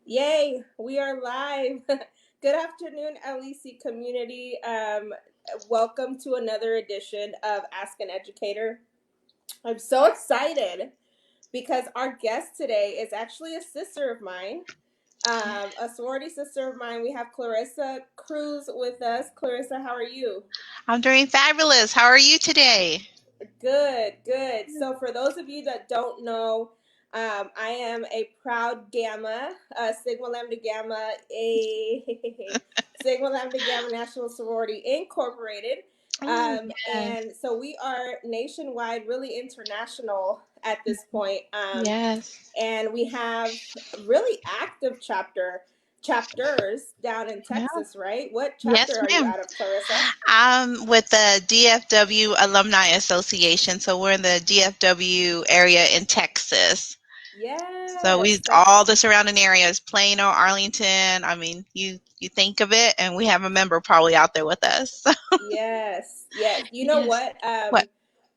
Yay, we are live. Good afternoon, LEC community. Welcome to another edition of Ask an Educator. I'm so excited because our guest today is actually a sister of mine, a sorority sister of mine. We have Clairessa Cruz with us. Clairessa, how are you? I'm doing fabulous. How are you today? Good, good. So for those of you that don't know, I am a proud Gamma, Sigma Lambda Gamma, a Sigma Lambda Gamma National Sorority Incorporated. Oh, yes. And so we are nationwide, really international at this point. Yes. And we have really active chapters down in Yeah. Texas, right? What Yes, chapter are you ma'am. out of, Clarissa? I'm with the DFW Alumni Association. So we're in the DFW area in Texas. So we Yes, all that's the surrounding areas, Plano, Arlington. I mean, you think of it, and we have a member probably out there with us. yes, yes. You know Yes. what? What?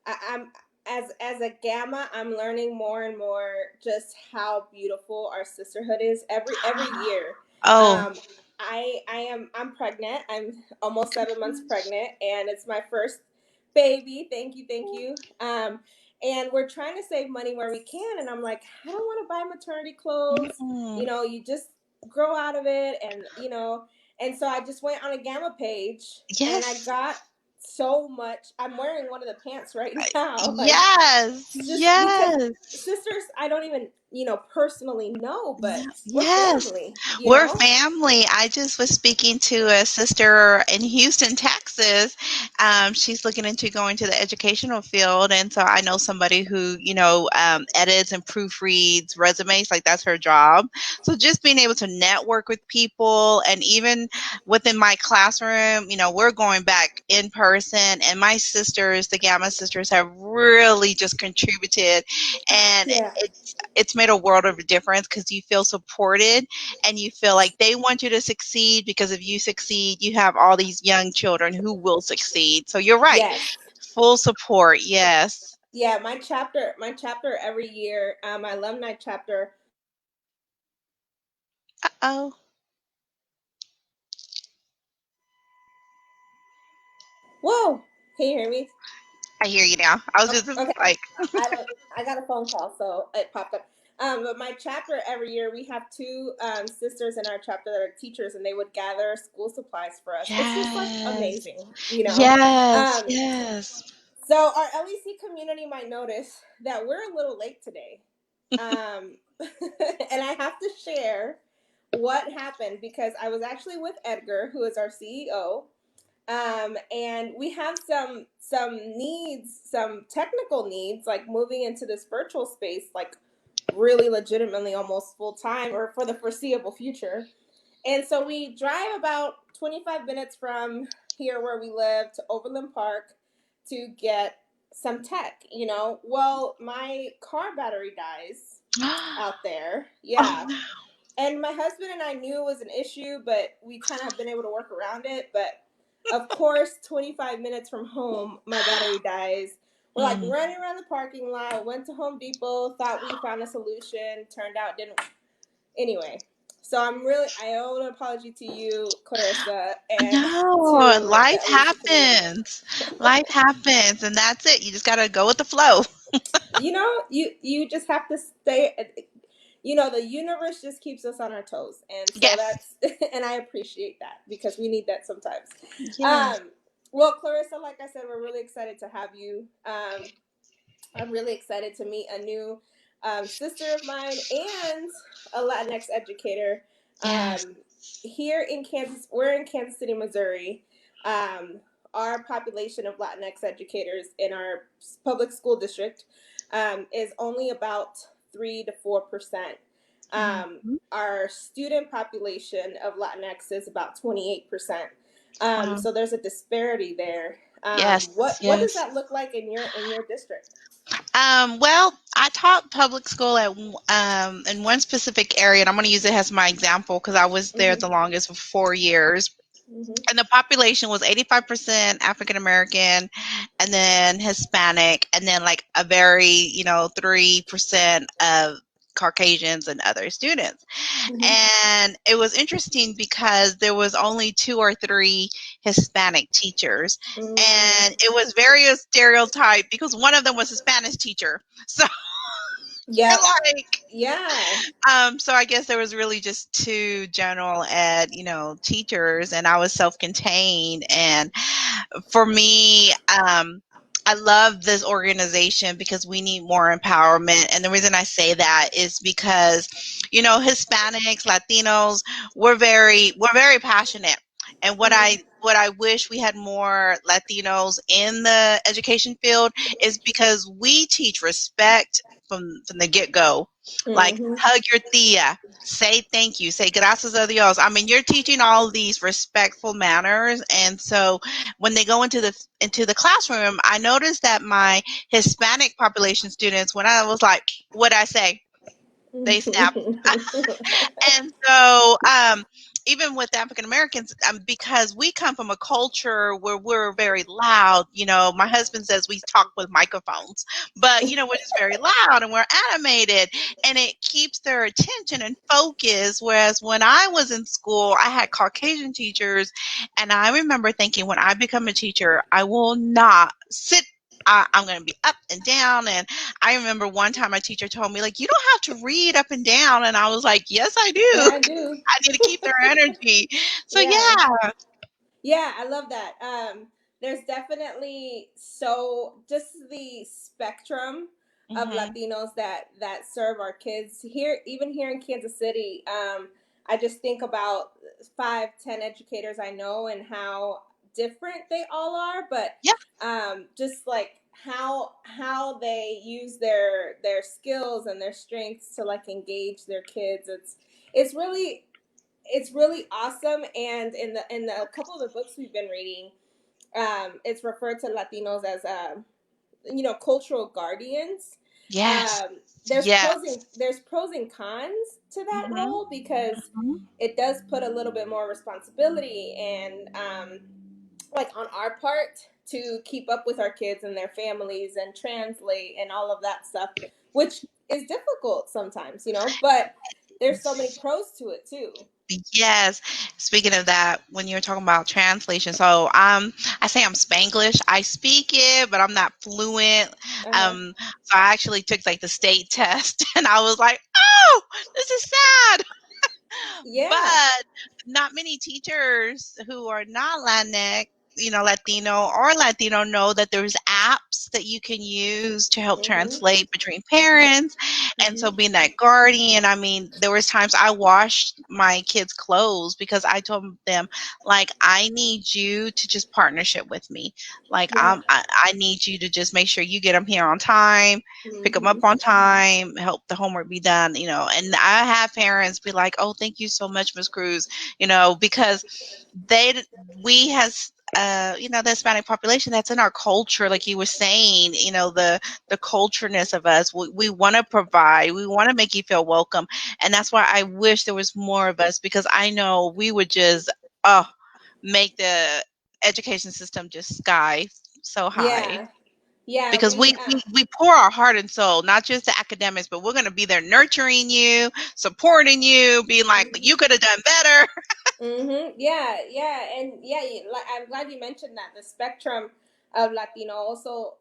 I'm as a gamma, I'm learning more and more just how beautiful our sisterhood is every year. Oh, Um, I'm pregnant. I'm almost 7 months pregnant, and it's my first baby. Thank you, thank you. And we're trying to save money where we can, and I'm like, I don't want to buy maternity clothes. mm, You just grow out of it, and and so I just went on a Gamma page and I yes. got so much. I'm wearing one of the pants right now. Like, Yes. just because Yes. sisters I don't even, personally know, but we're Yes, family. we're family. I just was speaking to a sister in Houston, Texas. She's looking into going to the educational field, and so I know somebody who, edits and proofreads resumes, like that's her job. So just being able to network with people, and even within my classroom, we're going back in person, and my sisters, the Gamma sisters, have really just contributed, and Yeah. it's made a world of a difference because you feel supported and you feel like they want you to succeed, because if you succeed, you have all these young children who will succeed. So you're right. Yes. Full support. Yes. Yeah, my chapter every year, my alumni chapter. Uh-oh. Whoa, can you hear me? I hear you now. I was Oh, just okay. like, I don't. I got a phone call, so it popped up. But my chapter every year, we have two sisters in our chapter that are teachers, and they would gather school supplies for us. It's just like yes. amazing. Yes. Um, Yes. so our LEC community might notice that we're a little late today, um, and I have to share what happened because I was actually with Edgar, who is our CEO, and we have some needs, some technical needs, like moving into this virtual space, like really legitimately almost full time or for the foreseeable future. And so we drive about 25 minutes from here where we live to Overland Park to get some tech. Well, my car battery dies out there. Oh Yeah. no. And my husband and I knew it was an issue, but we kind of have been able to work around it. But of course, 25 minutes from home, my battery dies. We're like Mm. running around the parking lot, went to Home Depot, thought we found a solution, turned out didn't. Anyway, so I owe an apology to you, Clarissa, and No, to the life LEC community. happens. Life happens, and that's it. You just gotta go with the flow. You just have to stay. The universe just keeps us on our toes, and so Yes. that's and I appreciate that because we need that sometimes. Yes. Well, Clarissa, like I said, we're really excited to have you. I'm really excited to meet a new sister of mine and a Latinx educator Yes. um, here in Kansas. We're in Kansas City, Missouri. Um, our population of Latinx educators in our public school district is only about 3 to 4%. Mhm. Our student population of Latinx is about 28%. Wow. So there's a disparity there. Yes. What does Yes. that look like in your district? Well, I taught public school in one specific area, and I'm going to use it as my example because I was there Mm-hmm. the longest for 4 years. Mm-hmm. And the population was 85% African American, and then Hispanic, and then like a very 3% of Caucasians and other students. Mhm. And it was interesting because there was only 2 or 3 Hispanic teachers, and Mm. it was very a stereotype because one of them was a Spanish teacher. So Yep. like Yeah. so I guess there was really just 2 general ed, teachers, and I was self-contained. And for me, I love this organization because we need more empowerment. And the reason I say that is because, Hispanics, Latinos, we're very passionate. And Mhm. what I wish we had more Latinos in the education field is because we teach respect from the get go. Like Mhm. hug your tia, say thank you, say gracias a Dios. I mean, you're teaching all these respectful manners, and so when they go into the classroom, I noticed that my Hispanic population students, when I was like, "What I say?" They snap. And so, even with African Americans, because we come from a culture where we're very loud, my husband says we talk with microphones, but, we're just very loud and we're animated, and it keeps their attention and focus. Whereas when I was in school, I had Caucasian teachers, and I remember thinking, when I become a teacher, I will not sit. I'm going to be up and down. And I remember one time my teacher told me, like, you don't have to read up and down. And I was like, yes, I do. Yeah, I do. I need to keep their energy. So, Yeah. yeah. Yeah, I love that. There's definitely just the spectrum of Hmm. Latinos that serve our kids here, even here in Kansas City. I just think about 5, 10 educators I know and how different they all are, but Yeah. just like how they use their skills and their strengths to like engage their kids. It's really it's really awesome. And in the a couple of the books we've been reading, it's referred to Latinos as cultural guardians. Yes. There's pros Yes. and there's pros and cons to that Hmm. role because Hmm. it does put a little bit more responsibility and like on our part to keep up with our kids and their families and translate and all of that stuff, which is difficult sometimes, but there's so many pros to it too. Yes. Speaking of that, when you were talking about translation, so I say I'm Spanglish. I speak it, but I'm not fluent. Uh-huh. So I actually took like the state test, and I was like, oh, this is sad. Yeah. But not many teachers who are not Latinx, Latino or Latino know that there's apps that you can use to help Mhm. translate between parents. And so Mhm. being that guardian, I mean, there was times I washed my kids' clothes because I told them, like, I need you to just partnership with me. Like, Yeah. I need you to just make sure you get them here on time, pick them up Mhm. on time, help the homework be done, and I have parents be like, "Oh, thank you so much, Miss Cruz," because they we has the Hispanic population, that's in our culture, like you were saying, the cultureness of us. We want to provide, we want to make you feel welcome, and that's why I wish there was more of us, because I know we would just make the education system just sky so high, Yeah. Yeah, because we pour our heart and soul, not just the academics, but we're going to be there nurturing you, supporting you, being like, you could have done better. Yeah, yeah, and yeah, like I'm glad you mentioned that the spectrum of Latino also,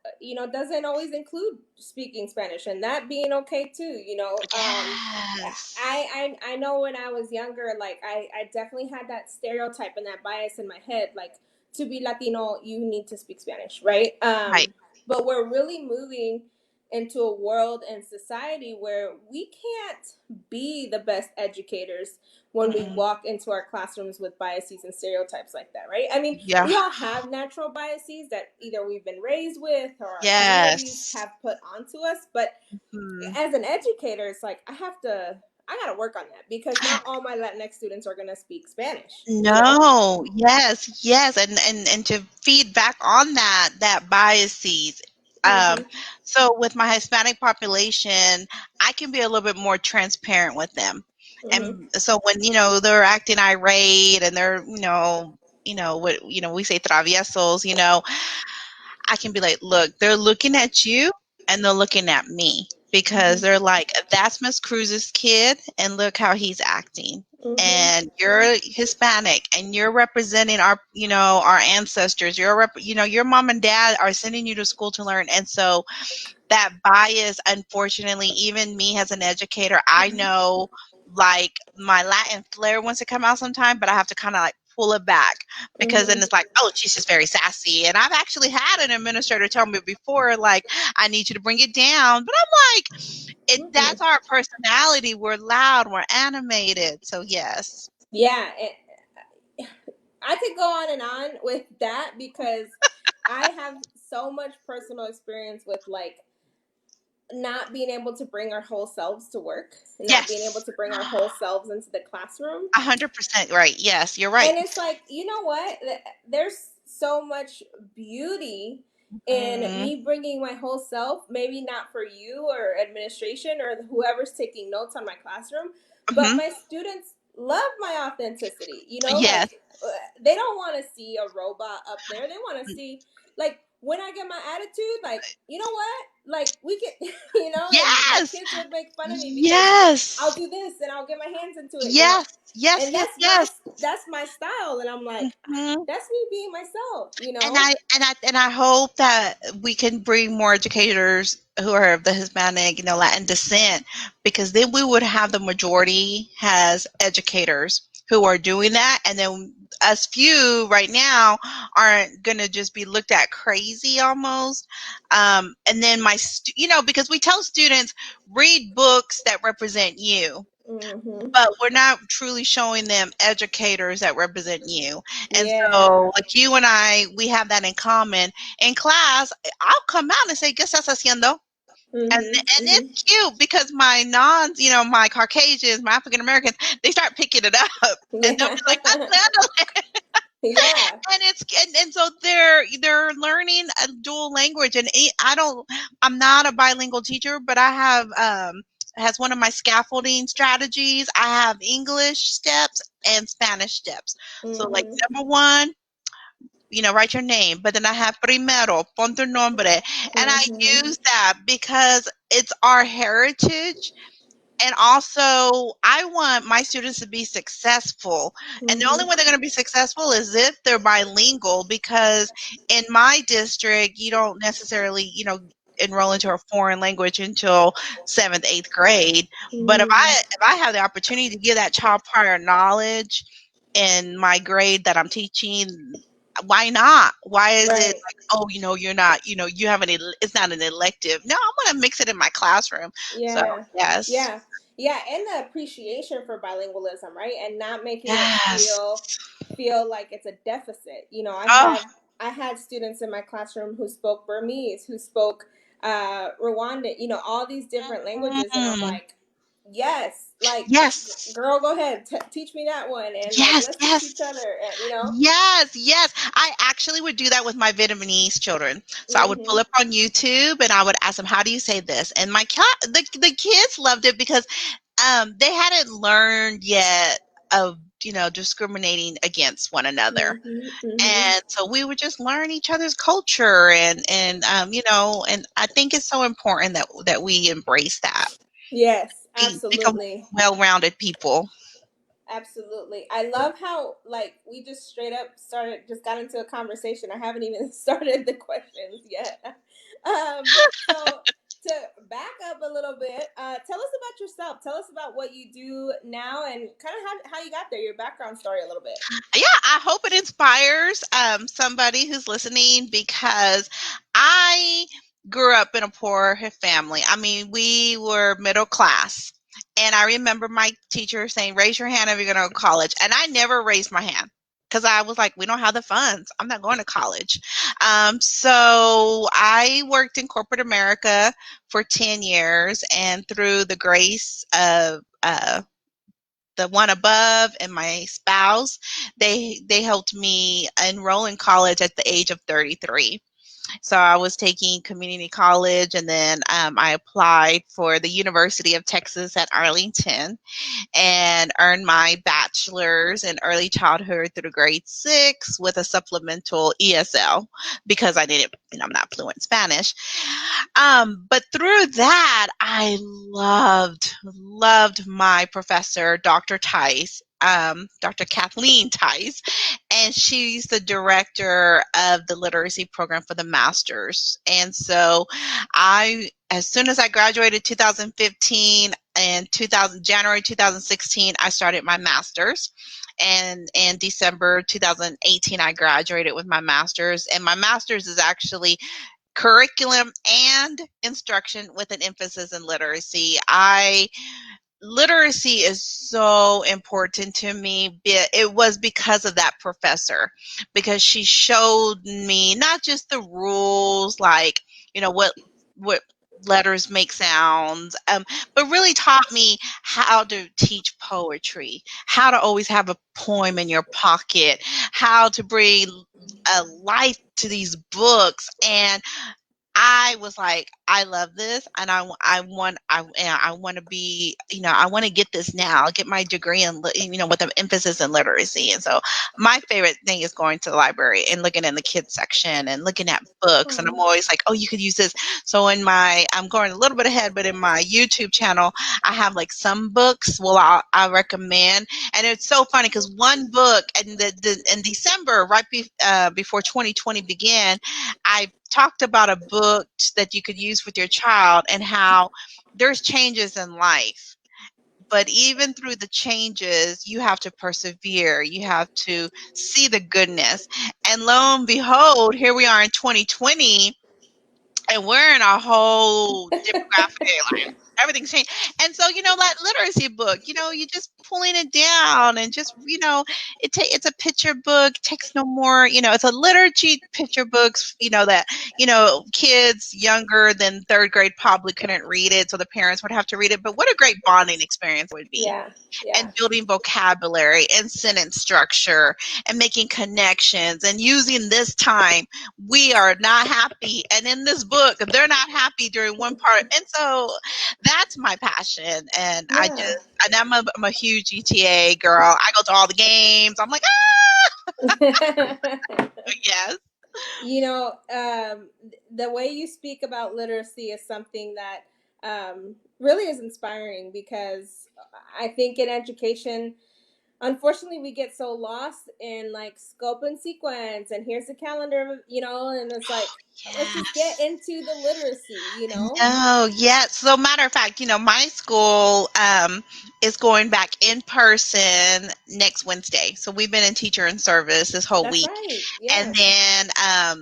doesn't always include speaking Spanish, and that being okay too. Yes. I know when I was younger, like I definitely had that stereotype and that bias in my head, like to be Latino, you need to speak Spanish, right? Right. But we're really moving into a world and society where we can't be the best educators when we Mm-mm. walk into our classrooms with biases and stereotypes like that, right? I mean, Yeah. we all have natural biases that either we've been raised with or our communities Yes. have put onto us. But Hmm. as an educator, it's like I gotta work on that because not all my Latinx students are gonna speak Spanish. No, yes, yes, and to feed back on that biases. Um, Mm-hmm. so with my Hispanic population, I can be a little bit more transparent with them, Mm-hmm. and so when they're acting irate and they're what we say traviesos, I can be like, look, they're looking at you and they're looking at me. because they're like, that's Miss Cruz's kid, and look how he's acting. Mhm. And you're Hispanic, and you're representing our, our ancestors. Your mom and dad are sending you to school to learn, and so that bias, unfortunately, even me as an educator, I know like my Latin flair wants to come out sometime, but I have to kind of like pull it back because then Mhm. it's like, oh, she's just very sassy. And I've actually had an administrator tell me before, like, I need you to bring it down. But I'm like, Mhm. that's our personality. We're loud, we're animated. So yes. Yeah, I could go on and on with that because I have so much personal experience with like not being able to bring our whole selves to work, not being able Yes. to bring our whole selves into the classroom. 100% right. Yes, you're right. And it's like, you know what? There's so much beauty in Mm-hmm. me bringing my whole self, maybe not for you or administration or whoever's taking notes on my classroom, but Mm-hmm. my students love my authenticity. You know, Yes. like they don't want to see a robot up there. They want to see, like, when I get my attitude, like, you know what? Like, we can, you know, and my Yes. kids would make fun of me because I'll Yes. do this and I'll get my hands into it, you know, Yes. Yes. and Yes. Yes. that's my style, and I'm like, Mhm. that's me being myself, you And know. I hope that we can bring more educators who are of the Hispanic, Latin descent, because then we would have the majority as educators who are doing that, and then us few right now aren't gonna just be looked at crazy almost. And then because we tell students read books that represent you, Hmm. but we're not truly showing them educators that represent you. And Yeah. so, like you and I, we have that in common. In class, I'll come out and say, ¿Qué estás haciendo? Hmm. And Hmm. it's cute because my my Caucasians, my African Americans, they start picking it up. And they'll Yeah. be like, "Ándale, Yeah. and so they're learning a dual language, and I'm not a bilingual teacher, but I have has one of my scaffolding strategies. I have English steps and Spanish steps. So like Hmm. number one, write your name, but then I have primero, pon tu nombre, and I Hmm. use that because it's our heritage, and also, I want my students to be successful. And the only Hmm. way they're going to be successful is if they're bilingual, because in my district, you don't necessarily, enroll into a foreign language until seventh, eighth grade. But if I have the opportunity to give that child prior knowledge in my grade that I'm teaching, why not? Why is it Right. like, oh, you're not, you have it's not an elective. No, I want to mix it in my classroom. So, Yeah. yes. Yeah. Yeah, and the appreciation for bilingualism, right? And not making it Yes. feel like it's a deficit. You know, Oh, I had students in my classroom who spoke Burmese, who spoke Rwandan, you know, all these different languages, and I'm mm, like, yes, like, yes. girl, go ahead, teach me that one, and like, Yes, let's teach yes. each other, and you know. Yes, yes. I actually would do that with my Vietnamese children. So I would pull Mhm. up on YouTube and I would ask them, "How do you say this?" And the kids loved it because they hadn't learned yet of discriminating against one another. Mhm. Mhm. And so we would just learn each other's culture, and I think it's so important that we embrace that. Yes, We become absolutely. well-rounded people. Absolutely. I love how like we just straight up just got into a conversation. I haven't even started the questions yet. So to back up a little bit, tell us about yourself. Tell us about what you do now and kind of how you got there, your background story a little bit. Yeah, I hope it inspires somebody who's listening, because I grew up in a poor family. I mean, we were middle class. And I remember my teacher saying, "Raise your hand if you're going to college." And I never raised my hand because I was like, we don't have the funds. I'm not going to college. So I worked in corporate America for 10 years. And through the grace of the one above and my spouse, they helped me enroll in college at the age of 33. So I was taking community college, and then I applied for the University of Texas at Arlington and earned my bachelor's in early childhood through grade 6 with a supplemental ESL because I didn't, I'm not fluent in Spanish. But through that, I loved my professor, Dr. Tice, Dr. Kathleen Tice, and she's the director of the literacy program for the masters. And so as soon as I graduated 2015 and January 2016, I started my master's. And in December 2018, I graduated with my master's. And my master's is actually curriculum and instruction with an emphasis in literacy. Literacy is so important to me. It was because of that professor, because she showed me not just the rules, like, what letters make sounds, but really taught me how to teach poetry, how to always have a poem in your pocket, how to bring a life to these books. And I was like, I love this, and I want to be, I want to get this now, get my degree in, with an emphasis in literacy. And so my favorite thing is going to the library and looking in the kids section and looking at books. And I'm Aw. always like, oh, you could use this. So I'm going a little bit ahead, but in my YouTube channel, I have like some books. Well, I recommend, and it's so funny because one book in December, right before 2020 began, I talked about a book that you could use with your child and how there's changes in life. But even through the changes, you have to persevere. You have to see the goodness. And lo and behold, here we are in 2020, and we're in a whole demographic. Like, everything's changed. And so, that literacy book, you just pulling it down and just, it's a picture book, takes no more, it's a liturgy picture books, that, kids younger than third grade probably couldn't read it. So the parents would have to read it. But what a great bonding experience it would be. Yeah, yeah, And building vocabulary and sentence structure and making connections and using this time. We are not happy. And in this book, they're not happy during one part. And so that's my passion. And yeah. I'm a huge GTA girl. I go to all the games. I'm like, yes. The way you speak about literacy is something that really is inspiring, because I think in education, unfortunately, we get so lost in like scope and sequence, and here's the calendar, and it's like, let's just get Yes. into the literacy. No, yeah. So, matter of fact, my school is going back in person next Wednesday. So we've been in teacher and service this whole That's week. right. And Yes. then,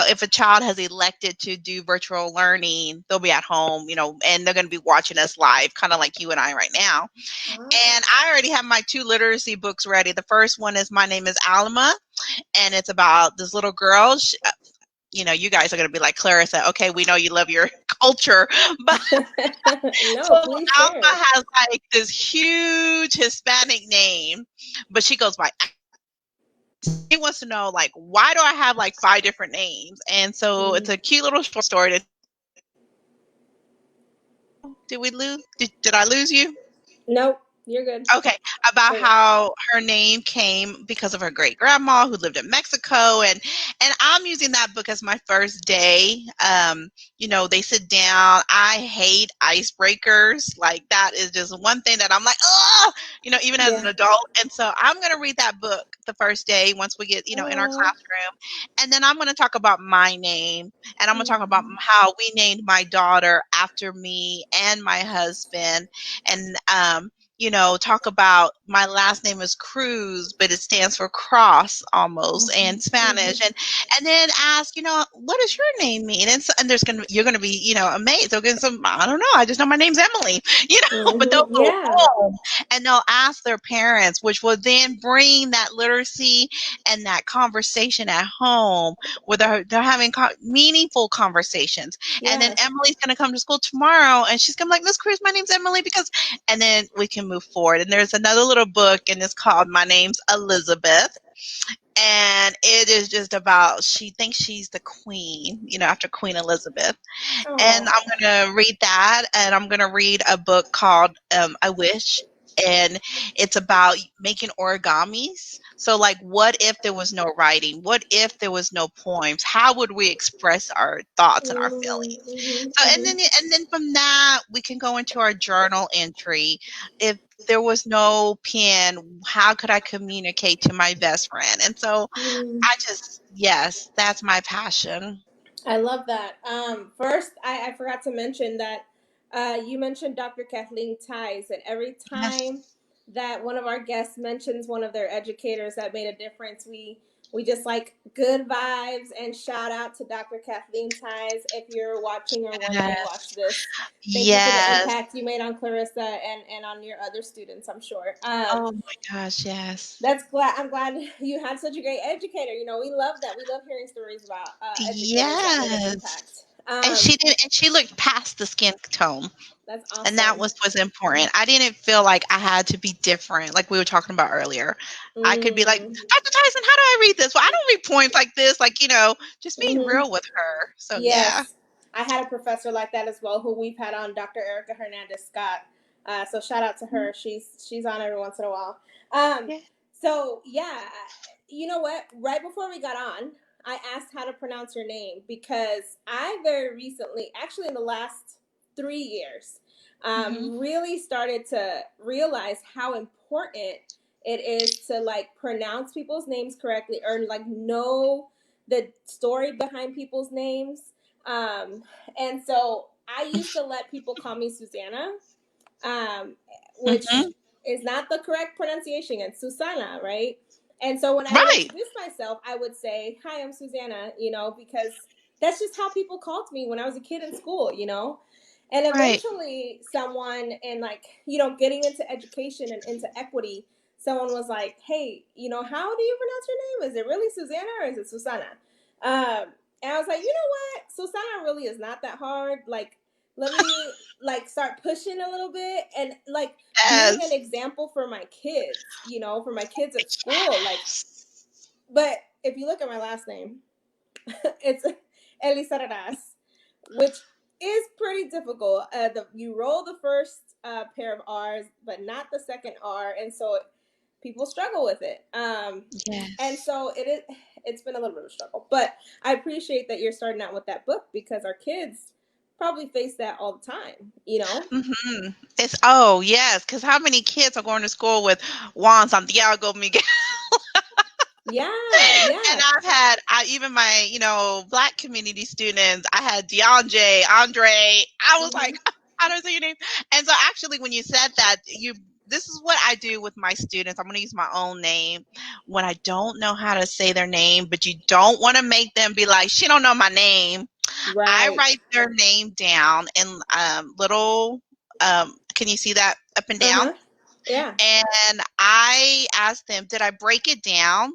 if a child has elected to do virtual learning, they'll be at home, and they're going to be watching us live, kind of like you and I right now. Ah. And I already have my 2 literacy books ready. The first one is My Name is Alma, and it's about this little girl. You guys are going to be like, Clarissa, okay, we know you love your culture, but so No, please Alma share. has like this huge Hispanic name, but she goes by. He wants to know, like, why do I have like 5 different names? And so it's Mm. a cute little short story. Did we lose? Did I lose you? Nope, you're good. Okay, about Okay. how her name came because of her great grandma who lived in Mexico, and I'm using that book as my first day. They sit down. I hate icebreakers. Like, that is just one thing that I'm like, oh, even as an Yeah. adult. And so I'm gonna read that book the first day once we get, in our Oh. classroom, and then I'm gonna talk about my name, and I'm gonna talk about Mm. how we named my daughter after me and my husband, and talk about my last name is Cruz, but it stands for cross almost in Mhm. Spanish, Mhm. and then ask, what does your name mean? And you're gonna be, amazed. They'll get some, I don't know, I just know my name's Emily, but they'll Mhm. go Yeah. home and they'll ask their parents, which will then bring that literacy and that conversation at home where they're having meaningful conversations. And then Yes. Emily's gonna come to school tomorrow and she's gonna be like, Miss Cruz, my name's Emily because, and then we can move forward. And there's another little book, and it's called My Name's Elizabeth. and it is just about, she thinks she's the queen, after Queen Elizabeth. And I'm Oh. going to read that, and I'm going to read a book called I Wish. And it's about making origamis. So, like, what if there was no writing? What if there was no poems? How would we express our thoughts and our feelings? So, and then from that, we can go into our journal entry. If there was no pen, how could I communicate to my best friend? And so, yes, that's my passion. I love that. First, I forgot to mention that you mentioned Dr. Kathleen Ties, and every Yes. time that one of our guests mentions one of their educators that made a difference, we just like good vibes and shout out to Dr. Kathleen Ties. If you're watching or one day watch Yes. this, thank you for the Yes. impact you made on Clarissa and on your other students, I'm sure. Oh my gosh, yes. I'm glad you had such a great educator. You know, we love that. We love hearing stories about educators that made an Yes. impact. And she looked past the skin tone. That's And that awesome. was important. I didn't feel like I had to be different, like we were talking about earlier. I could be like, Mm, Dr. Tyson, how do I read this? Well, I don't read poems like this, like, just being hmm real with her. So yeah. Yes, I had a professor like that as well, who we've had on, Dr. Erica Hernandez Scott. So shout out to her. She's on every once in a while. Um, Yeah. so yeah, you know what? Right before we got on, I asked how to pronounce your name because I very recently, actually in the last 3 years, Hmm. really started to realize how important it is to like pronounce people's names correctly or like know the story behind people's names. Um, and so I used to let people call me Susanna, um, which Hmm. is not the correct pronunciation. It's Susana, right? And so when I would Right. introduce myself, I would say, "Hi, I'm Susanna," because that's just how people called me when I was a kid in school. And Right. eventually, someone in like getting into education and into equity, someone was like, "Hey, how do you pronounce your name? Is it really Susanna or is it Susana?" And I was like, "You know what? Susana really is not that hard. Like, let me like start pushing a little bit and like being an Yes. example for my kids, for my kids at school. Like, but if you look at my last name, it's Elizarras, which is pretty difficult. You roll the first pair of R's, but not the second R, and so people struggle with it. And Yes. so it is. It's been a little bit of a struggle, but I appreciate that you're starting out with that book because our kids probably face that all the time. Hmm. Oh yes, because how many kids are going to school with Juan Santiago Miguel? Yeah, And yeah. I even my, black community students, I had DeAndre, Andre. I was like, Mhm. how do I say your name? And so actually when you said that, this is what I do with my students. I'm going to use my own name when I don't know how to say their name, but you don't want to make them be like, she don't know my name. I Right. write their name down in little, can you see that up and Uh down? huh. Yeah. And I ask them, did I break it down?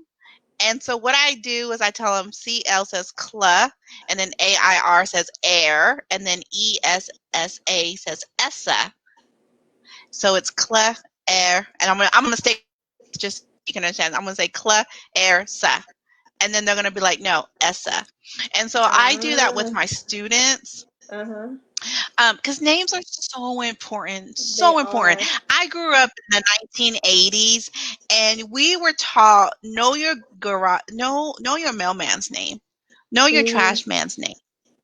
And so what I do is I tell them CL says cla, and then AIR says air, and then ESSA says essa. So it's cla, air, and I'm gonna stay just so you can understand. I'm gonna say cla, air, sa, and then they're gonna be like, no, essa. And so I do that with Ah. my students. Uh huh. Because names are so important, They so important. are. I grew up in the 1980s, and we were taught know your mailman's name, know your Mm. trash man's name.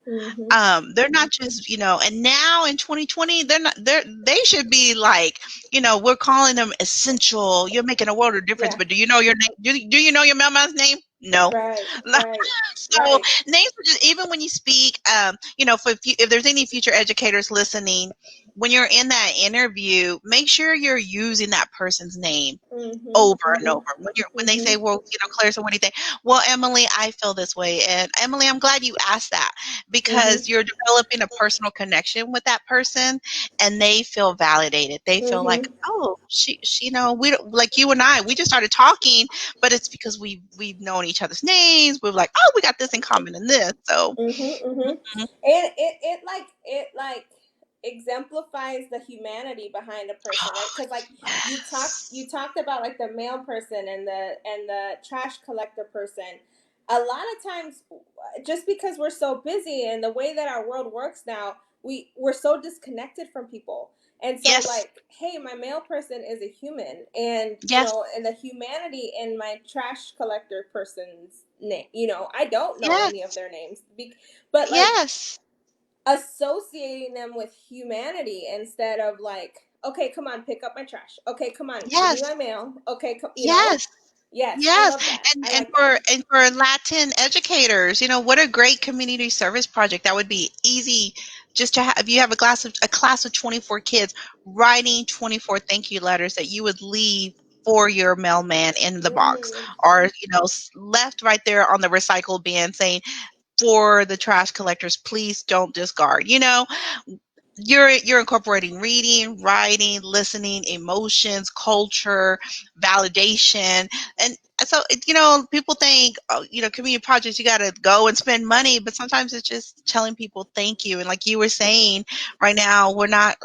Mhm. They're not just, and now in 2020, they should be like, we're calling them essential. You're making a world of difference, Yeah. but do you know your name? Do you know your mailman's name? No. Right. Right. So Right. names are just, even when you speak, if there's any future educators listening, when you're in that interview, make sure you're using that person's name Mhm. over and Mhm. over. When they say, Mhm. well, Clarissa, what do you think? Well, Emily, I feel this way. And Emily, I'm glad you asked that, because Mhm. you're developing a personal connection with that person, and they feel validated. They feel like, Mhm. oh, we don't, like you and I, we just started talking, but it's because we've known each other's names. We're like, oh, we got this in common in this. So, Mhm. Mhm. mhm. And it like exemplifies the humanity behind a person, right? Because like you Yes. talked about like the mail person and the trash collector person. A lot of times, just because we're so busy and the way that our world works now, we're so disconnected from people. And so Yes. like, hey, my mail person is a human, and Yes. and the humanity in my trash collector person's name, I don't know any of Yes. their names, but like Yes. associating them with humanity instead of like, okay, come on, pick up my trash. Okay, come on, give me my Yes. mail. Okay, Yes. yes, I Yes, love that. and I and like that. for Latin educators, what a great community service project. That would be easy just to have. If you have a class of 24 kids, writing 24 thank you letters that you would leave for your mailman in the box, Mm-hmm. or left right there on the recycle bin saying, for the trash collectors, please don't discard. You're incorporating reading, writing, listening, emotions, culture, validation. And so people think, oh, community projects, you got to go and spend money, but sometimes it's just telling people thank you. And like you were saying, right now we're not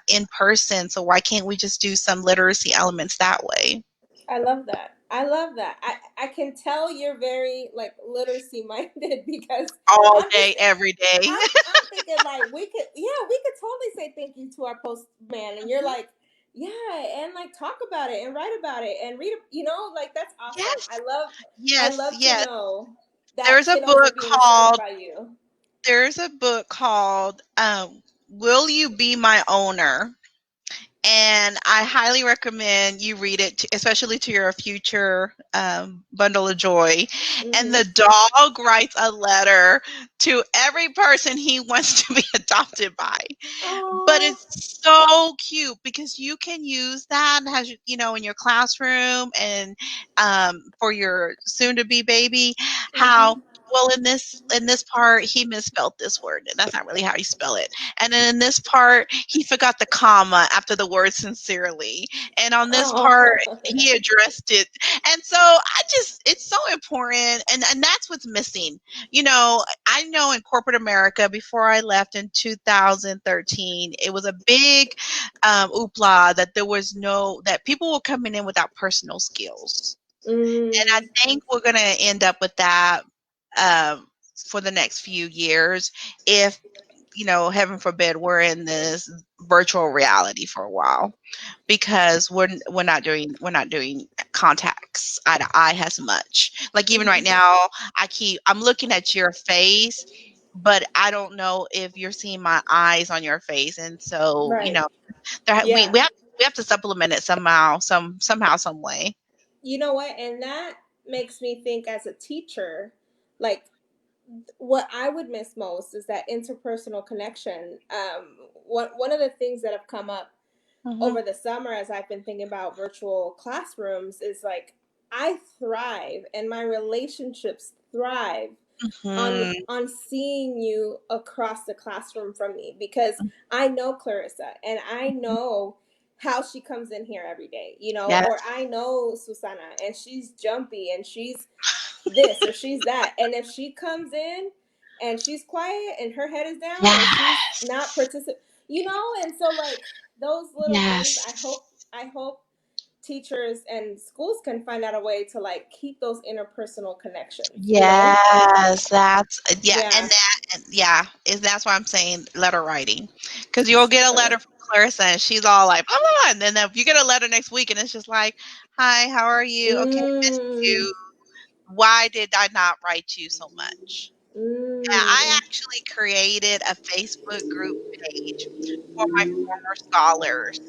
in person, so why can't we just do some literacy elements that way? I love that. I love that. I can tell you're very like literacy minded because All I'm just day, every day. I'm thinking like we could totally say thank you to our postman, and you're like, yeah, and like talk about it and write about it and read it, like that's awesome. Yes, I yes, love to yes. know that There's a kiddos are book being served called by you. there's a book called Will You Be My Owner? And I highly recommend you read it, especially to your future bundle of joy. And Mm-hmm. the dog writes a letter to every person he wants to be adopted by. But Oh. it's so cute because you can use that as in your classroom, and for your soon to be baby. How, Mm-hmm. well, in this part he misspelled this word, and that's not really how you spell it. And then in this part he forgot the comma after the word sincerely. And on this part Oh. he addressed it. And so it's so important, and that's what's missing. I know in corporate America, before I left in 2013, it was a big hoopla that that people were coming in without personal skills. And I Mm, think we're going to end up with that um, for the next few years if, heaven forbid, we're in this virtual reality for a while, because we're not doing contacts eye to eye as much. Like even right mm-hmm. now, I'm looking at your face, but I don't know if you're seeing my eyes on your face. And so Right. we Yeah. we have to supplement it somehow, some way. You know what? And that makes me think as a teacher, like what I would miss most is that interpersonal connection. One of the things that have come up Hmm. over the summer as I've been thinking about virtual classrooms is like I thrive and my relationships thrive Hmm. on seeing you across the classroom from me, because I know Clarissa and I know how she comes in here every day, Yes. or I know Susana and she's jumpy and she's this or she's that. And if she comes in and she's quiet and her head is down and she's not Yes. participating, and so like those little things, Yes. I hope teachers and schools can find out a way to like keep those interpersonal connections. Yes, that's yeah, Yeah. is that's why I'm saying letter writing, because you'll get a letter from Clarissa and she's all like, blah, blah, blah, and then if you get a letter next week and it's just like, hi, how are you? Okay, missed Mm, you. Why did I not write you so much? And I mm, actually created a Facebook group page for my former scholars.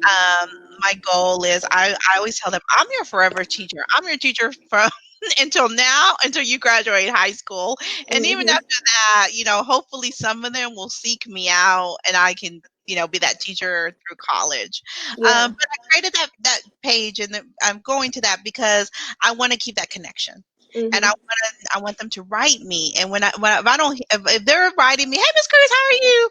um, my goal is, I always tell them, I'm your forever teacher. I'm your teacher from until now, until you graduate high school. And even mm-hmm. after that, hopefully some of them will seek me out and I can, be that teacher through college. Yeah. But I created that page, and I'm going to that because I want to keep that connection. And Mm-hmm. I want them to write me. And if I don't, if they're writing me, hey, Miss Cruz, how are you?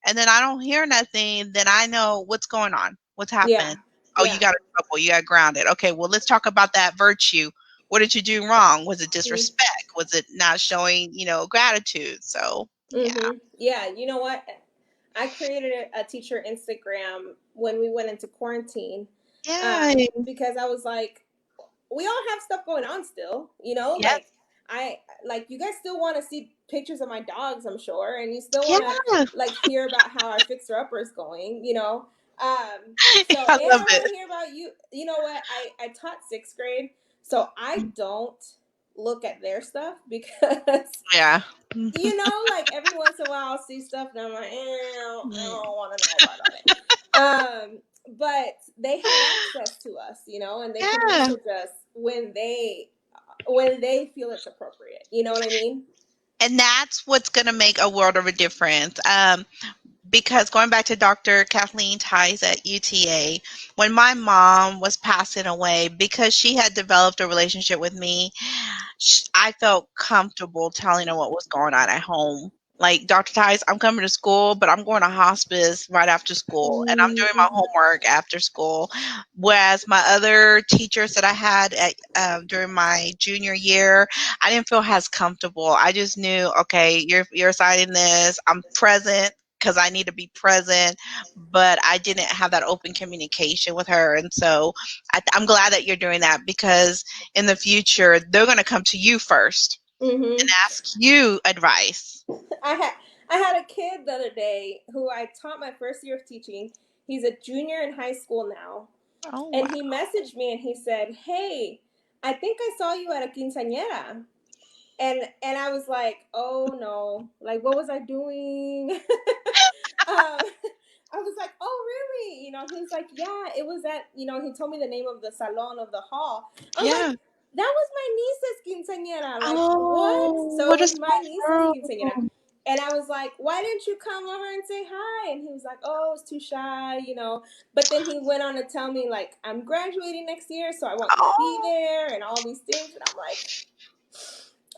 And then I don't hear nothing, then I know what's going on. What's happened? Yeah. Oh, you Yeah. got in trouble. You got grounded. Okay, well, let's talk about that virtue. What did you do wrong? Was it Mm, disrespect? Was it not showing, gratitude? So, yeah. mm-hmm. Yeah. You know what? I created a teacher Instagram when we went into quarantine, Yay. because I was like, we all have stuff going on still, you know, Yep. I like, you guys still want to see pictures of my dogs, I'm sure, and you still want to Yeah. like hear about how our fixer upper is going, you know. So, I and love I want it. to hear about you. You know what? I taught sixth grade, so I don't look at their stuff because Yeah. you know, like every once in a while I'll see stuff and I'm like, I don't want to know about it. But they have access to us, you know, and they can Yeah. message us when they feel it's appropriate. You know what I mean? And that's what's going to make a world of a difference. Because going back to Dr. Kathleen Tice at UTA, when my mom was passing away, because she had developed a relationship with me, I felt comfortable telling her what was going on at home. Like, Dr. Tice, I'm coming to school, but I'm going to hospice right after school, and I'm doing my Mm-hmm. homework after school. Whereas my other teachers that I had during my junior year, I didn't feel as comfortable. I just knew, okay, you're assigning this. I'm present because I need to be present, but I didn't have that open communication with her. And so I'm glad that you're doing that, because in the future, they're going to come to you first and Mm-hmm. ask you advice. I had I had a kid the other day who I taught my first year of teaching. He's a junior in high school now, Oh, and wow. he messaged me and he said, "Hey, I think I saw you at a quinceañera." And I was like, oh no, like what was I doing? I was like, oh really? You know, he was like, yeah, it was at, you know, he told me the name of the salon of the hall. I was like, Yeah. that was my niece's quinceañera. Like, what? Oh, So it what a was my small niece's world. quinceañera. And I was like, why didn't you come over and say hi? And he was like, oh, I was too shy, you know. But then he went on to tell me, like, I'm graduating next year, so I want you to be Oh, there and all these things. And I'm like,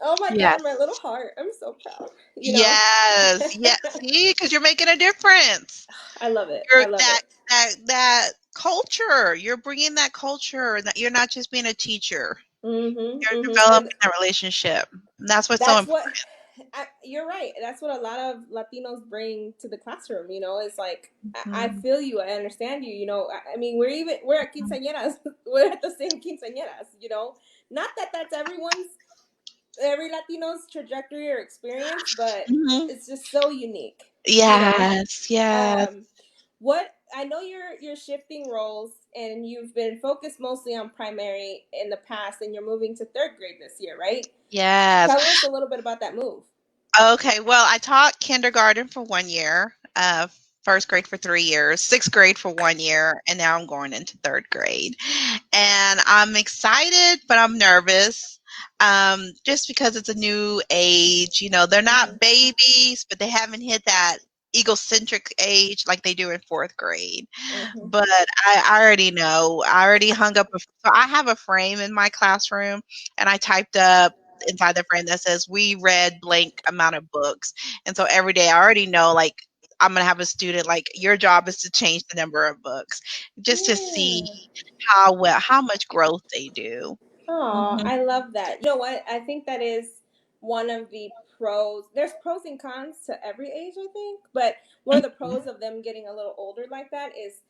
oh my God, my little yes. heart. I'm so proud, you know? Yes. Yes. See, because you're making a difference. I love it. You're I love that it. that culture. You're bringing that culture. That you're not just being a teacher. Mm-hmm. You're Mm-hmm. And developing that relationship. And that's what's so that's important. what, you're right. That's what a lot of Latinos bring to the classroom, you know? It's like, I Mhm. feel you. I understand you, you know? I mean, we're at quinceañeras. We're at the same quinceañeras, you know? Not that that's every Latino's trajectory or experience, but Mhm. it's just so unique, you know? Yes. Yes. Um, what I know, you're shifting roles and you've been focused mostly on primary in the past, and you're moving to third grade this year, right? Yes. Tell us a little bit about that move. Okay, well, I taught kindergarten for 1 year, first grade for 3 years, sixth grade for 1 year, and now I'm going into third grade. And I'm excited, but I'm nervous, just because it's a new age. You know, they're Mm-hmm. not babies, but they haven't hit that egocentric age like they do in fourth grade. Mm-hmm. But I already know. I already hung up. So I have a frame in my classroom, and I typed up inside the frame that says we read blank amount of books. And so every day I already know, like, I'm gonna have a student, like, your job is to change the number of books, just to see Yeah. how much growth they do. Oh, Hmm. I love that. You know what? I think that is one of the pros. There's pros and cons to every age, I think, but one of the Hmm. pros of them getting a little older like that is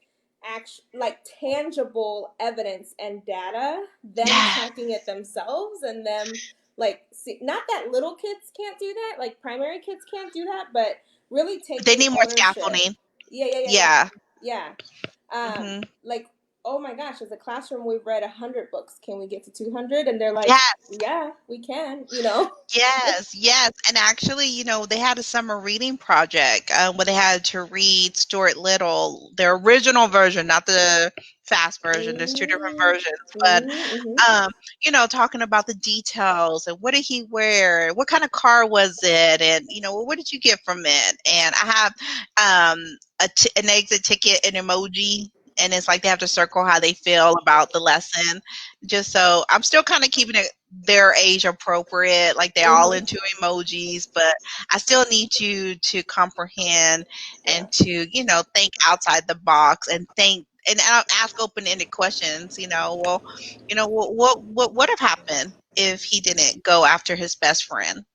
like tangible evidence and data, them Yeah, tracking it themselves, and them like see, not that little kids can't do that, like primary kids can't do that, but really they taking need more ownership. scaffolding. Yeah, yeah, yeah, yeah. Yeah. Yeah. Hmm. Like, oh my gosh, as a classroom, we've read 100 books. Can we get to 200? And they're like, Yes. yeah, we can, you know? Yes, yes. And actually, they had a summer reading project, where they had to read Stuart Little, the original version, not the fast version. There's two different Mm-hmm. versions, but Mm-hmm. um, talking about the details and what did he wear, what kind of car was it, and what did you get from it? And I have an exit ticket, an emoji, and it's like they have to circle how they feel about the lesson. Just so I'm still kind of keeping it their age appropriate, like they're all Mm-hmm. into emojis, but I still need you to comprehend Yeah. and to think outside the box and think and ask open-ended questions. Well, what would have happened if he didn't go after his best friend?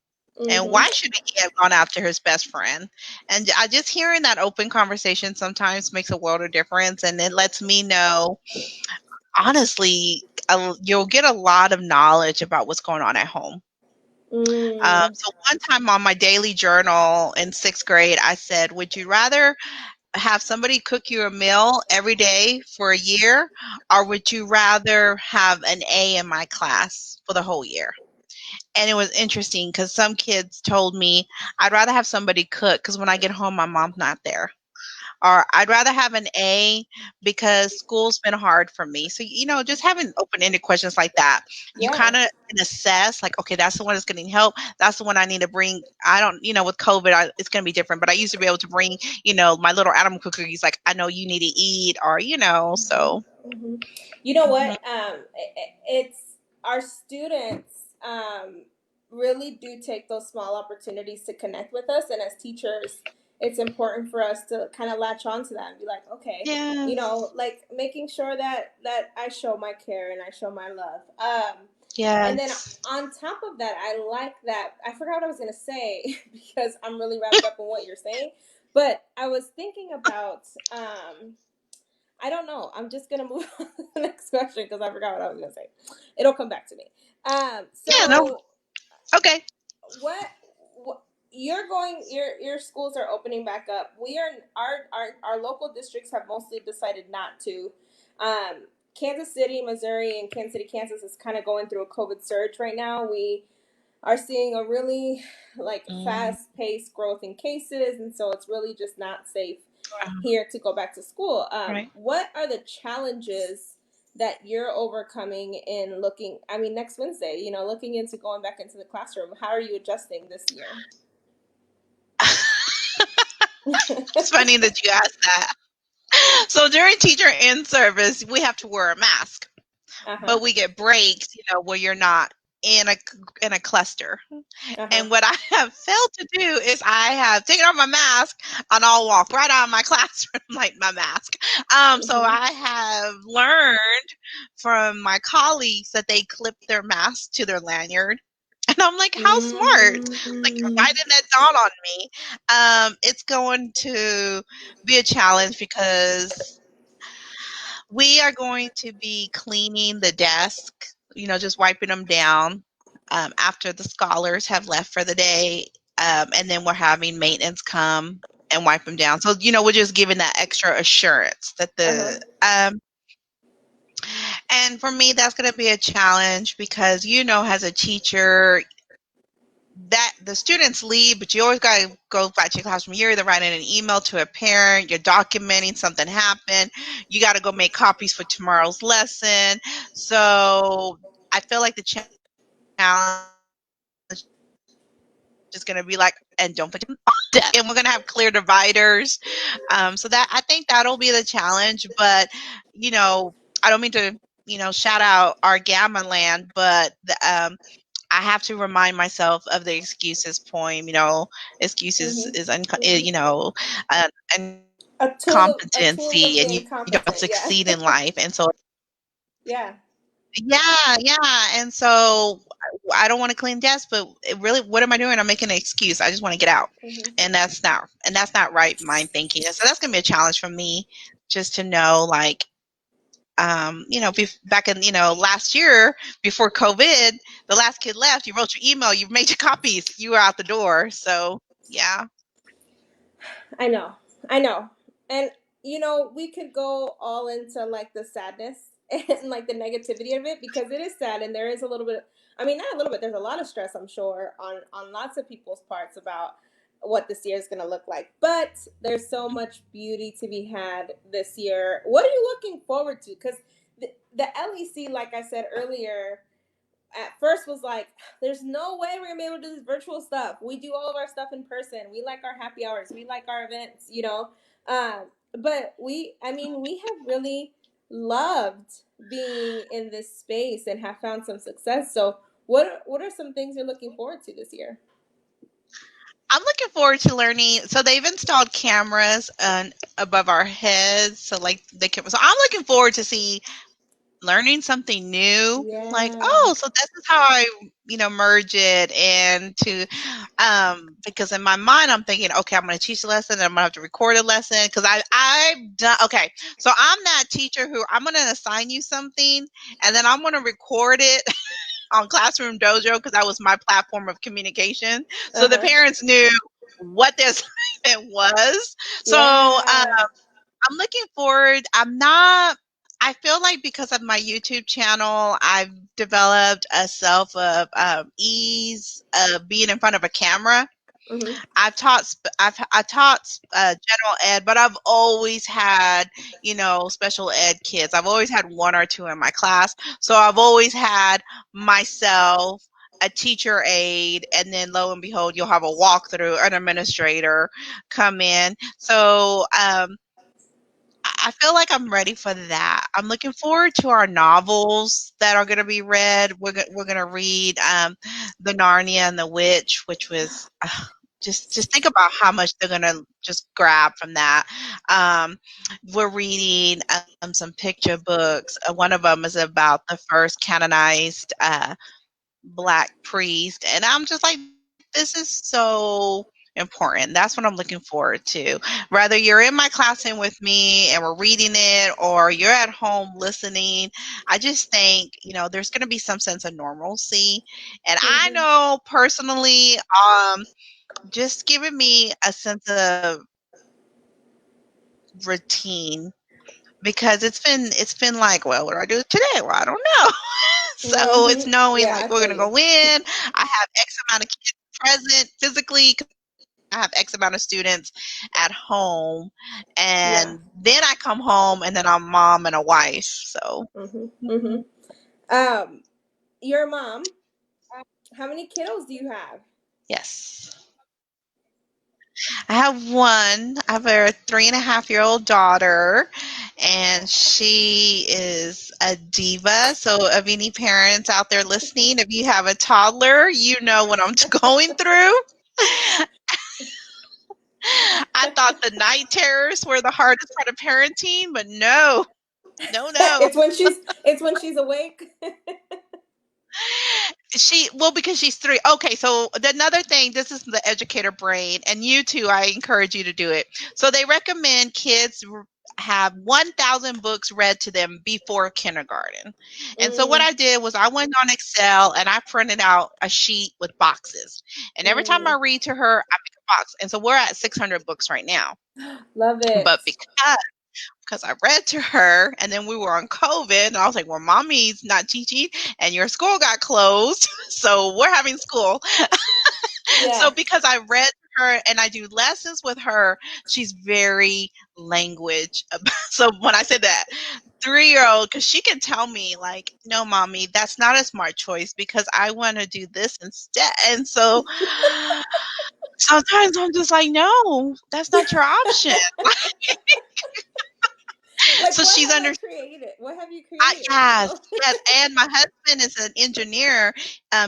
And Mhm. why should he have gone after his best friend? And I just hearing that open conversation sometimes makes a world of difference. And it lets me know, honestly, you'll get a lot of knowledge about what's going on at home. Mm. So one time on my daily journal in sixth grade, I said, would you rather have somebody cook you a meal every day for a year, or would you rather have an A in my class for the whole year? And it was interesting because some kids told me, I'd rather have somebody cook because when I get home, my mom's not there. Or I'd rather have an A because school's been hard for me. So, just having open ended questions like that, you Yeah. kind of can assess, like, okay, that's the one that's getting help. That's the one I need to bring. I don't, with COVID, it's going to be different, but I used to be able to bring, my little animal cookies, like, I know you need to eat, or, so. Hmm. You know what? Mhm. It's our students really do take those small opportunities to connect with us, and as teachers, it's important for us to kind of latch on to that and be like, okay, Yes. like making sure that I show my care and I show my love. And then Yes. on top of that, I like that. I forgot what I was gonna say because I'm really wrapped up in what you're saying. But I was thinking about I don't know. I'm just gonna move on to the next question because I forgot what I was gonna say. It'll come back to me. Yeah, no. So Okay. what, what you're going? Your schools are opening back up. We are our local districts have mostly decided not to. Kansas City, Missouri, and Kansas City, Kansas is kind of going through a COVID surge right now. We are seeing a really like Mm, fast paced growth in cases, and so it's really just not safe wow. here to go back to school. Right. What are the challenges that you're overcoming in looking? I mean, next Wednesday, looking into going back into the classroom. How are you adjusting this year? It's funny that you asked that. So during teacher in service, we have to wear a mask, Uh huh. but we get breaks, where you're not in a cluster. Uh huh. And what I have failed to do is I have taken off my mask and I'll walk right out of my classroom like my mask. So Mhm. I have learned from my colleagues that they clip their mask to their lanyard. And I'm like, how smart. Like, why Mm. didn't that dawn on me? It's going to be a challenge because we are going to be cleaning the desk, just wiping them down after the scholars have left for the day. And then we're having maintenance come and wipe them down. So, we're just giving that extra assurance that Uh huh. and for me, that's going to be a challenge because, as a teacher, that the students leave, but you always got to go back to your classroom. You're either writing an email to a parent, you're documenting something happened, you got to go make copies for tomorrow's lesson. So I feel like the challenge is going to be like, and don't forget, and we're going to have clear dividers. So that I think that'll be the challenge. But I don't mean to shout out our Gamma Land, but I have to remind myself of the excuses poem. Excuses Mhm. is Mhm. uh, A tool of incompetency, the and you don't incompetent. Yeah. succeed in life. And so, Yeah. yeah, yeah. And so, I don't want to clean desks, but really, what am I doing? I'm making an excuse. I just want to get out, Mhm. and that's not right mind thinking. And so that's gonna be a challenge for me, just to know, like, back in, last year before COVID, the last kid left, you wrote your email, you made your copies, you were out the door. So, yeah. I know. I know. And we could go all into like the sadness and like the negativity of it because it is sad and there is a little bit, I mean, not a little bit, there's a lot of stress, I'm sure, on lots of people's parts about what this year is going to look like. But there's so much beauty to be had this year. What are you looking forward to? Cuz the LEC, like I said earlier, at first was like, there's no way we're gonna be able to do this virtual stuff. We do all of our stuff in person. We like our happy hours. We like our events. But I mean, we have really loved being in this space and have found some success. So, what are some things you're looking forward to this year? I'm looking forward to learning. So they've installed cameras above our heads, so like they can. So I'm looking forward to see learning something new, like, Yeah. oh, so this is how I, merge it into, because in my mind I'm thinking, okay, I'm going to teach a lesson and I'm going to have to record a lesson because I've done, okay, so I'm that teacher who I'm going to assign you something and then I'm going to record it on Classroom Dojo because that was my platform of communication. So the Uh-huh. parents knew what their assignment was. So Yeah. I'm looking forward. I'm not. I feel like because of my YouTube channel, I've developed a self of ease of being in front of a camera. Mm-hmm. I taught general ed, but I've always had special ed kids. I've always had one or two in my class, so I've always had myself, a teacher aide, and then lo and behold, you'll have a walkthrough, an administrator come in. So I feel like I'm ready for that. I'm looking forward to our novels that are going to be read. We're going to read the Narnia and the Witch, which was just think about how much they're going to just grab from that. Um, we're reading some picture books. One of them is about the first canonized black priest, and I'm just like, this is so important. That's what I'm looking forward to. Whether you're in my classroom with me and we're reading it or you're at home listening, I just think, there's going to be some sense of normalcy. And I Mm-hmm. know personally, just giving me a sense of routine because it's been like, well, what do I do today? Well, I don't know. So it's Mm-hmm. knowing Yeah, like I we're feel gonna you. go in. I have X amount of kids present physically. I have X amount of students at home, Yeah. and then I come home, and then I'm mom and a wife. So Mm-hmm. Mm-hmm. Um, your mom, how many kiddos do you have? yes, I have one. I have a 3.5-year-old daughter, and she is a diva. So, of any parents out there listening, if you have a toddler, you know what I'm going through. I thought the night terrors were the hardest part of parenting, but no, no, no. It's when she's awake. Because she's 3. Okay, so another thing, this is the educator brain, and you too, I encourage you to do it. So they recommend kids have 1,000 books read to them before kindergarten. And so what Mm, I did was I went on Excel and I printed out a sheet with boxes. And every time I mm. read to her, I make a box. And so we're at 600 books right now. Love it. But because I read to her, and then we were on COVID, and I was like, "Well, mommy's not teaching, and your school got closed, so we're having school." So Yeah. because I read to her and I do lessons with her, she's very language. So when I said that 3-year-old, because she can tell me like, "No, mommy, that's not a smart choice because I want to do this instead." And so sometimes I'm just like, "No, that's not your option." Like, So what she's have under I created? What have you created? You yes, know? yes, and my husband is an engineer.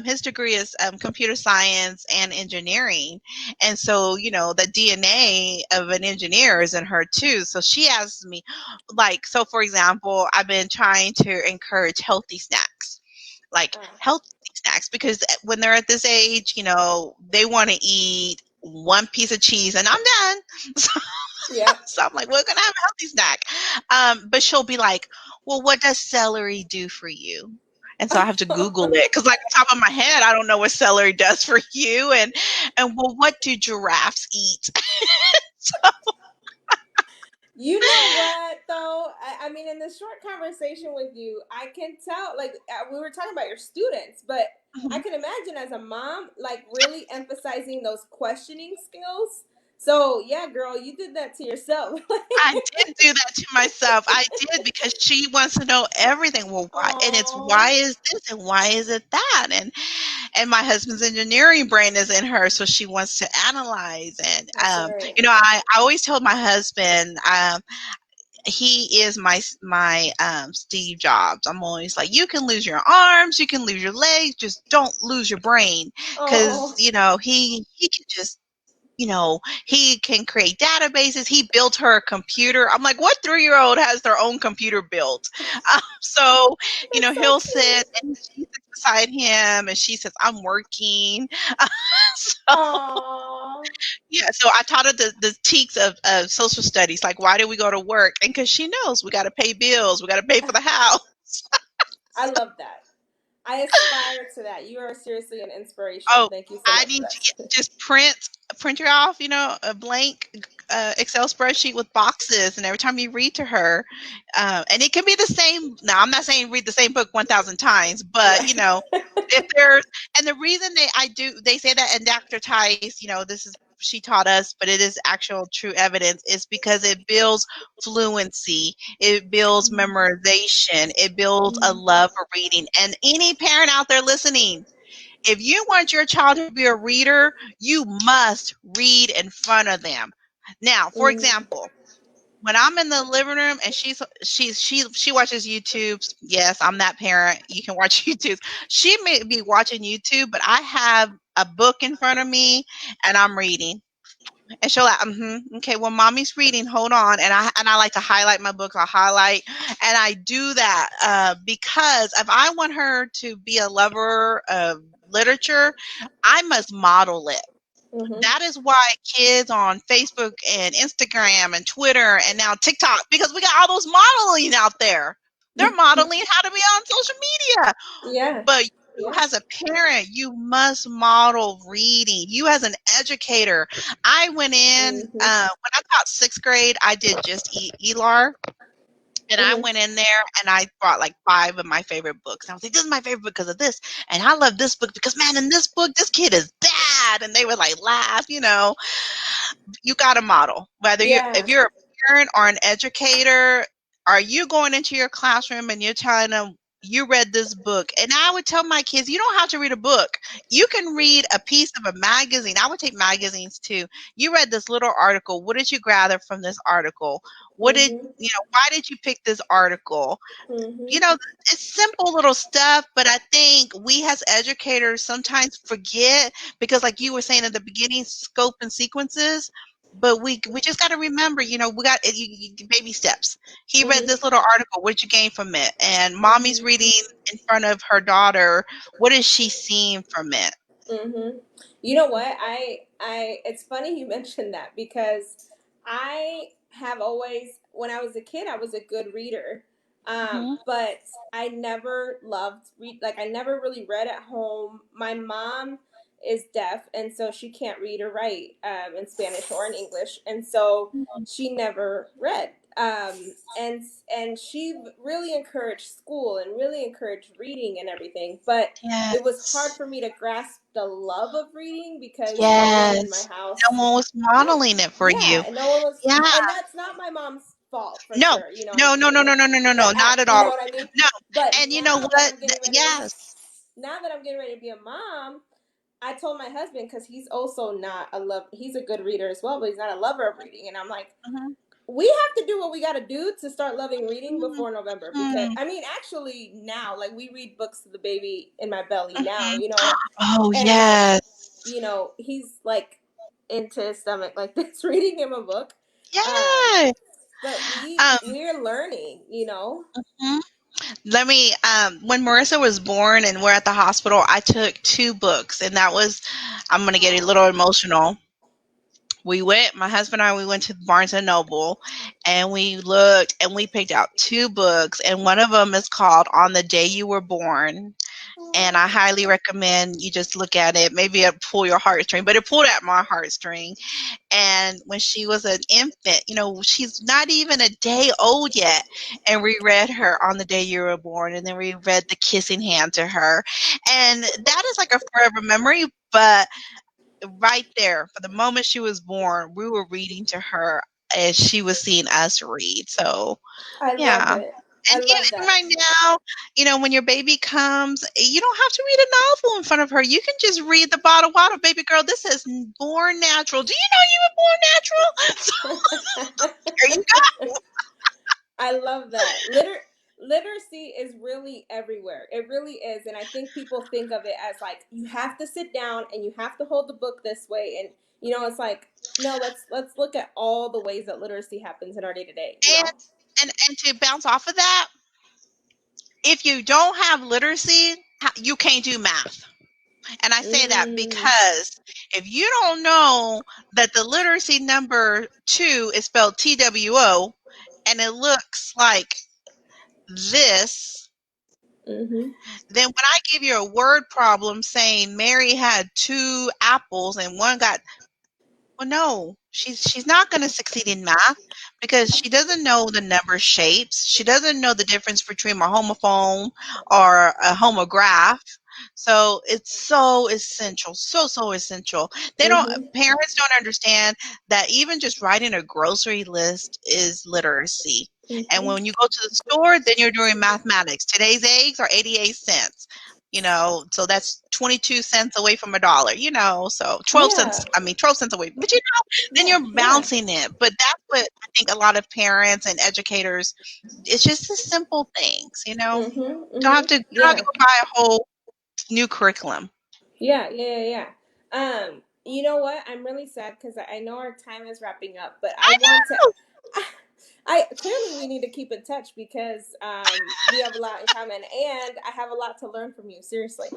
His degree is computer science and engineering, and so the DNA of an engineer is in her too. So she asks me, like, so for example, I've been trying to encourage healthy snacks, like Ah, healthy snacks, because when they're at this age, they want to eat one piece of cheese and I'm done. So yep. so I'm like, we're gonna have a healthy snack. But she'll be like, well, what does celery do for you? And so I have to Google it because, like, on top of my head, I don't know what celery does for you. And well, what do giraffes eat? You know what though? I mean, in this short conversation with you, I can tell. Like, we were talking about your students, but I can imagine as a mom, like really emphasizing those questioning skills. So yeah, girl, you did that to yourself. I did do that to myself. I did because she wants to know everything. Well, why? And it's Oh, why is this and why is it that? And my husband's engineering brain is in her, so she wants to analyze. And that's right. I always told my husband, he is my Steve Jobs. I'm always like, you can lose your arms, you can lose your legs, just don't lose your brain, because Oh, he can just he can create databases. He built her a computer. I'm like, what 3-year-old has their own computer built? So, That's so he'll sit cute. and she sits beside him and she says, I'm working. So, Aww. yeah, so I taught her the teaks of social studies. Like, why do we go to work? And because she knows we got to pay bills, we got to pay for the house. I love that. I aspire to that. You are seriously an inspiration. Oh, Thank you so I much for need to that. just print her off, a blank Excel spreadsheet with boxes, and every time you read to her, and it can be the same. Now, I'm not saying read the same book 1,000 times, but if there's, and the reason they say that, and Dr. Tice, this is she taught us, but it is actual true evidence, is because it builds fluency, it builds memorization, it builds a love for reading. And any parent out there listening, if you want your child to be a reader, you must read in front of them. Now, for Mm, example, when I'm in the living room and she watches YouTube. Yes, I'm that parent. You can watch YouTube. She may be watching YouTube, but I have a book in front of me and I'm reading. And she'll like, okay, well, mommy's reading. Hold on, and I like to highlight my books. I highlight, and I do that because if I want her to be a lover of literature, I must model it. mm-hmm. That is why kids on Facebook and Instagram and Twitter and now TikTok, because we got all those modeling out there. They're modeling how to be on social media. Yeah. But you, Yeah. as a parent, you must model reading. You, as an educator, I went in Mm-hmm. when I taught 6th grade. I did just ELAR, and I Mm-hmm. went in there and I brought like 5 of my favorite books. And I was like, "This is my favorite book because of this, and I love this book because, man, in this book, this kid is bad." And they would like laugh. You got to model. Whether if Yeah. you're a parent or an educator, are you going into your classroom and you're telling them you read this book? And I would tell my kids, you don't have to read a book. You can read a piece of a magazine. I would take magazines too. You read this little article. What did you gather from this article? Mm-hmm. Why did you pick this article? Mm-hmm. you know, it's simple little stuff, but I think we as educators sometimes forget because, like you were saying at the beginning, scope and sequences. But we just got to remember, we got baby steps. He read Mm-hmm. this little article. What did you gain from it? And mommy's Mm-hmm. reading in front of her daughter. What is she seeing from it? Mm-hmm. You know what? It's funny you mentioned that because I have always, when I was a kid, I was a good reader. Hmm. But I never loved read, like I never really read at home. My mom is deaf, and so she can't read or write in Spanish or in English, and so she never read. And she really encouraged school and really encouraged reading and everything, but it was hard Yes. for me to grasp the love of reading because no one in my Yes. No house, one was yeah, modeling it for you. yeah, and no one was, Yeah. and that's not my mom's fault for No, sure, no, no, no, no, no, no, no, no, not at you know all. what I mean? No, But and you know what? Yes. now that I'm getting ready to be a mom, I told my husband because he's also not a love. He's a good reader as well, but he's not a lover of reading. And I'm like, Mhm, we have to do what we got to do to start loving reading mhm, before November. Because mhm, I mean, actually, now, like we read books to the baby in my belly now, mhm. Oh, and like, yes. he's like into his stomach like this, reading him a book. Um, Yes. but Um, we're learning. mhm. Let me, when Marissa was born and we're at the hospital, I took 2 books, and that was, I'm going to get a little emotional. My husband and I, we went to Barnes and Noble and we looked and we picked out 2 books, and one of them is called On the Day You Were Born. And I highly recommend you just look at it. Maybe it pull your heartstring, but it pulled at my heartstring. And when she was an infant, she's not even a day old yet. And we read her On the Day You Were Born, and then we read The Kissing Hand to her. And that is like a forever memory. But right there, for the moment she was born, we were reading to her as she was seeing us read. So, I love yeah. it. And I love even that. right now, when your baby comes, you don't have to read a novel in front of her. You can just read the bottle water, baby girl. This is born natural. Do you know you were born natural? So there you go. I love that. Literacy is really everywhere. It really is. And I think people think of it as like you have to sit down and you have to hold the book this way. And it's like, no, let's look at all the ways that literacy happens in our day to day, And and to bounce off of that, if you don't have literacy, you can't do math. And I say that Mm, because if you don't know that the literacy number 2 is spelled TWO and it looks like this, mm-hmm, then when I give you a word problem saying Mary had 2 apples and one got, well, no, she's not going to succeed in math because she doesn't know the number shapes. She doesn't know the difference between a homophone or a homograph. So it's so essential, so essential. mm-hmm, Parents don't understand that even just writing a grocery list is literacy. And when mm-hmm. you go to the store, then you're doing mathematics. Today's eggs are 88 cents. So that's 22 cents away from a dollar, so 12 Yeah, cents, 12 cents away. But then yeah, you're yeah. bouncing it. But that's what I think a lot of parents and educators, it's just the simple things, Mm-hmm, Don't mm-hmm. have to, Yeah, go buy a whole new curriculum. yeah, yeah, yeah, yeah. You know what? I'm really sad because I know our time is wrapping up, but I I want to. know. I clearly we need to keep in touch because we have a lot in common, and I have a lot to learn from you. Seriously,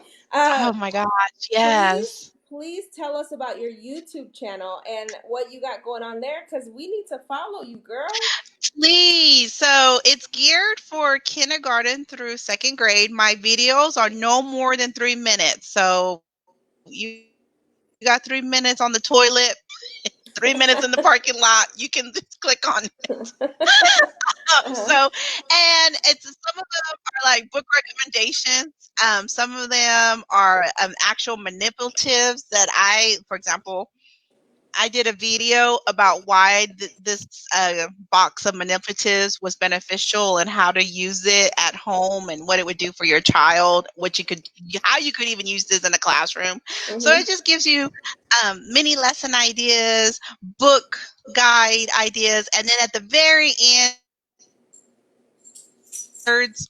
Oh um, my gosh, please, yes. please tell us about your YouTube channel and what you got going on there because we need to follow you, girl. Please. So it's geared for kindergarten through second grade. My videos are no more than 3 minutes. So you got 3 minutes on the toilet, 3 minutes in the parking lot. You can just click on it. So, Uh-huh. and it's some of them are like book recommendations. Some of them are actual manipulatives that for example, I did a video about why this box of manipulatives was beneficial and how to use it at home and what it would do for your child, how you could even use this in a classroom. So Mm-hmm. it just gives you mini lesson ideas, book guide ideas, and then at the very end, words,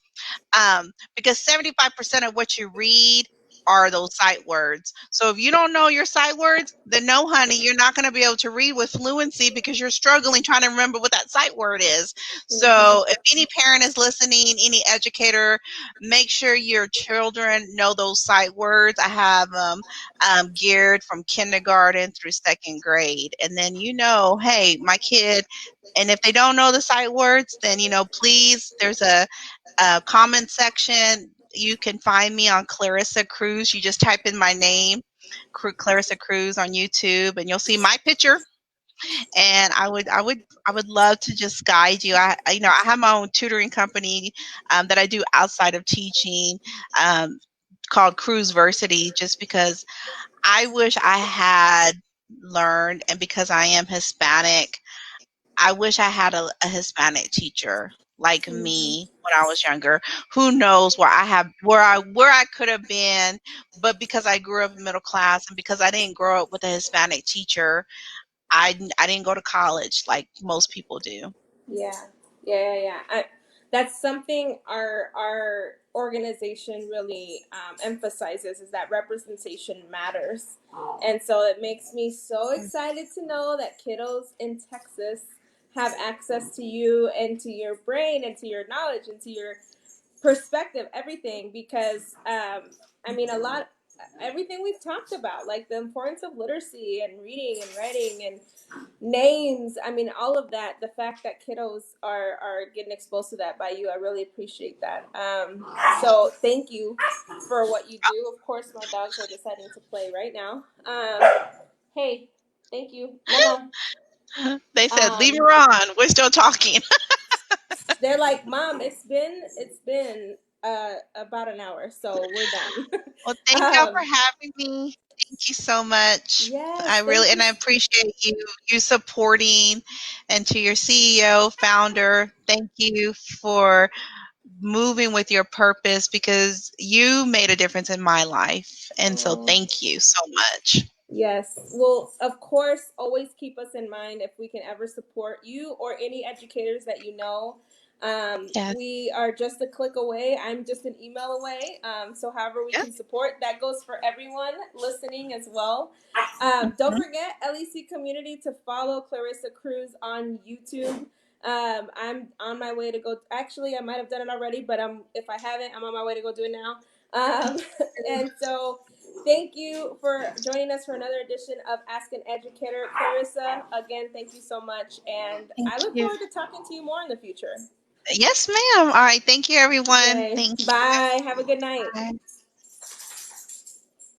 because 75% of what you read are those sight words. So if you don't know your sight words, then no, honey, you're not going to be able to read with fluency because you're struggling trying to remember what that sight word is. Mm-hmm. So if any parent is listening, any educator, make sure your children know those sight words. I have them geared from kindergarten through second grade. And then, hey, my kid, and if they don't know the sight words, then, please, there's a comment section. You can find me on Clairessa Cruz. You just type in my name, Clairessa Cruz, on YouTube, and you'll see my picture. And I would love to just guide you. I have my own tutoring company that I do outside of teaching, um, called Cruz Versity, just because I wish I had learned, and because I am Hispanic, I wish I had a Hispanic teacher like Mm-hmm. me when I was younger. Who knows where I could have been, but because I grew up middle class and because I didn't grow up with a Hispanic teacher, I didn't go to college like most people do. Yeah, yeah, yeah, yeah. That's something our organization really emphasizes is that representation matters, and so it makes me so excited to know that kiddos in Texas have access to you and to your brain and to your knowledge and to your perspective, everything. Because I mean, a lot, everything we've talked about, like the importance of literacy and reading and writing and names, I mean, all of that, the fact that kiddos are getting exposed to that by you, I really appreciate that. So thank you for what you do. Of course, my dogs are deciding to play right now. Hey, thank you, Mama. They said, "Leave um her on. We're still talking." they're like, Mom, it's been about an hour, so we're done. Well, thank y'all for um having me. Thank you so much. yes, I thank really you. and I appreciate you supporting, and to your CEO, founder, thank you for moving with your purpose because you made a difference in my life. And so Oh, thank you so much. yes. Well, of course, always keep us in mind if we can ever support you or any educators that you know. Yes. We are just a click away. I'm just an email away. So however we Yep. can support, that goes for everyone listening as well. Don't Mhm. forget, LEC community, to follow Clarissa Cruz on YouTube. I'm on my way to go. Actually, I might have done it already, but if I haven't, I'm on my way to go do it now. And so thank you for joining us for another edition of Ask an Educator. Clarissa, again, thank you so much. And Thank I look you. forward to talking to you more in the future. Yes, ma'am. All right. Thank you, everyone. Yay. Thank you. Bye. Have a good night. Bye.